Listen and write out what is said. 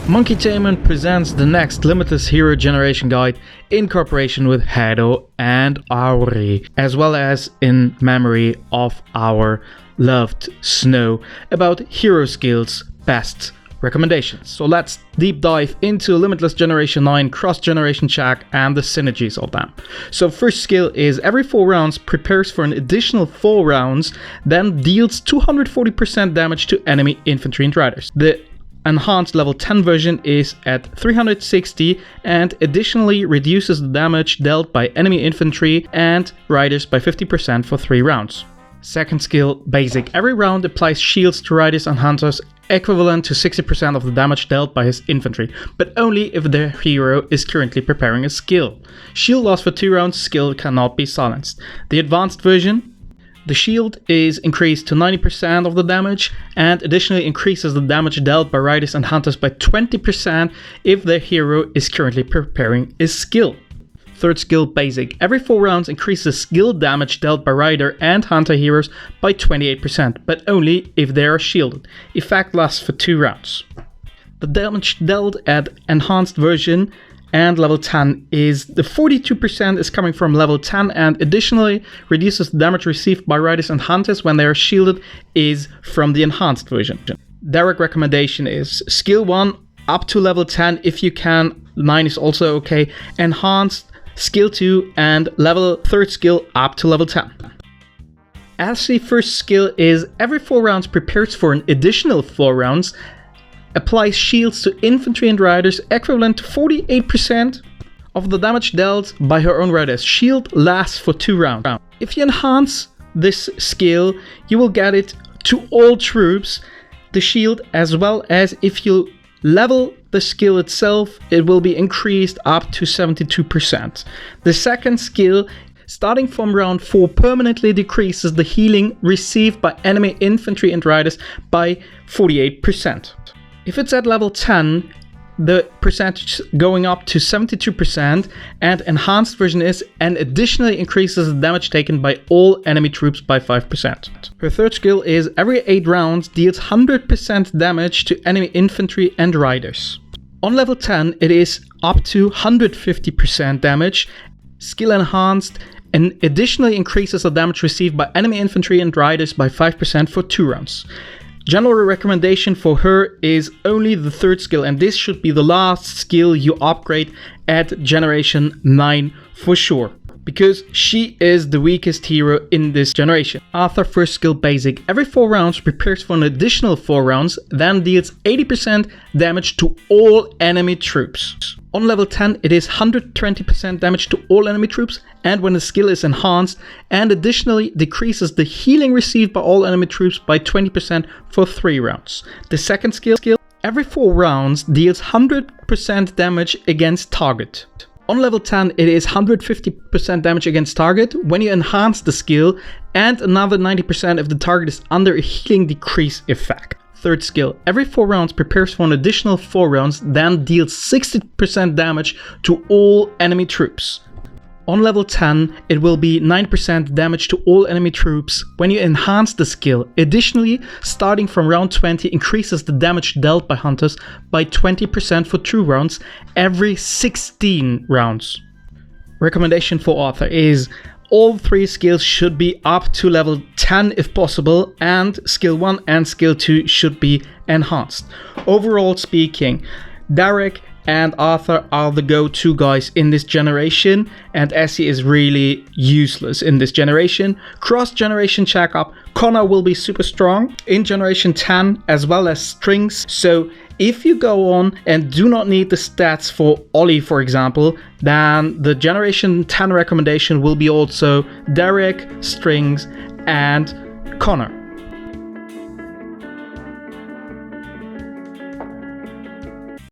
Monkeytainment presents the next Limitless Hero Generation Guide in cooperation with Hado and Auri, as well as in memory of our loved Snow, about hero skills best recommendations. So let's deep dive into Limitless Generation 9 cross-generation check and the synergies of them. So first skill is every 4 rounds prepares for an additional 4 rounds, then deals 240% damage to enemy infantry and riders. The enhanced level 10 version is at 360 and additionally reduces the damage dealt by enemy infantry and riders by 50% for 3 rounds. Second skill, basic. Every round applies shields to riders and hunters equivalent to 60% of the damage dealt by his infantry, but only if the hero is currently preparing a skill. Shield lasts for 2 rounds, skill cannot be silenced. The advanced version, the shield is increased to 90% of the damage and additionally increases the damage dealt by riders and hunters by 20% if the hero is currently preparing a skill. Third skill, basic. Every 4 rounds increases skill damage dealt by rider and hunter heroes by 28%, but only if they are shielded. Effect lasts for 2 rounds. The damage dealt at enhanced version and level 10 is the 42% is coming from level 10 and additionally reduces the damage received by riders and hunters when they are shielded is from the enhanced version. Direct recommendation is skill 1 up to level 10 if you can, 9 is also okay, enhanced skill 2 and level 3rd skill up to level 10. Essie first skill is every 4 rounds prepares for an additional 4 rounds, applies shields to infantry and riders equivalent to 48% of the damage dealt by her own riders. Shield lasts for 2 rounds. If you enhance this skill, you will get it to all troops, the shield, as well as if you level the skill itself, it will be increased up to 72%. The second skill, starting from round 4, permanently decreases the healing received by enemy infantry and riders by 48%. If it's at level 10, the percentage going up to 72%, and enhanced version is and additionally increases the damage taken by all enemy troops by 5%. Her third skill is every 8 rounds deals 100% damage to enemy infantry and riders. On level 10, it is up to 150% damage, skill enhanced, and additionally increases the damage received by enemy infantry and riders by 5% for 2 rounds. General recommendation for her is only the 3rd skill, and this should be the last skill you upgrade at Generation 9 for sure, because she is the weakest hero in this generation. Arthur first skill, basic. Every 4 rounds prepares for an additional 4 rounds, then deals 80% damage to all enemy troops. On level 10, it is 120% damage to all enemy troops, and when the skill is enhanced, and additionally decreases the healing received by all enemy troops by 20% for 3 rounds. The second skill, every 4 rounds deals 100% damage against target. On level 10, it is 150% damage against target when you enhance the skill, and another 90% if the target is under a healing decrease effect. Third skill, every 4 rounds prepares for an additional 4 rounds, then deals 60% damage to all enemy troops. On level 10, it will be 9% damage to all enemy troops when you enhance the skill. Additionally, starting from round 20, increases the damage dealt by hunters by 20% for 2 rounds every 16 rounds. Recommendation for Arthur is all 3 skills should be up to level 10 if possible, and skill 1 and skill 2 should be enhanced. Overall speaking, Derek and Arthur are the go-to guys in this generation, and Essie is really useless in this generation. Cross-generation checkup, Connor will be super strong in Generation 10 as well as strings, so if you go on and do not need the stats for Ollie, for example, then the Generation 10 recommendation will be also Derek, strings, and Connor.